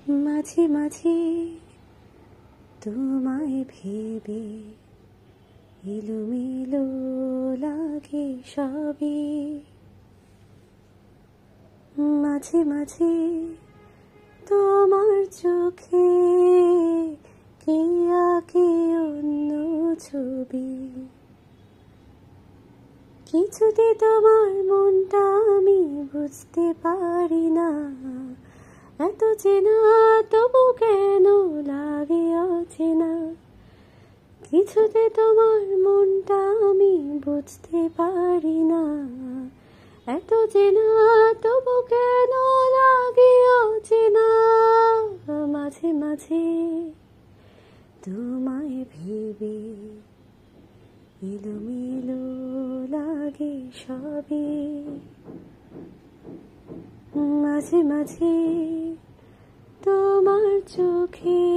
মাঝে মাঝে তোমায় ভেবে এলোমেলো লাগে সবই। মাঝে মাঝে তোমার চোখে কে আঁকে অন্য ছবি। কিছুতে তোমার মনটা আমি বুঝতে পারি না, এত চেনা তবু কেন লাগে অচেনা। কিছুতে তোমার মনটা আমি বুঝতে পারি না, এত চেনা তবু কেন লাগে অচেনা। মাঝে মাঝে তোমায় ভেবে এলোমেলো লাগে সবই। মাঝে মাঝে তোমার চোখে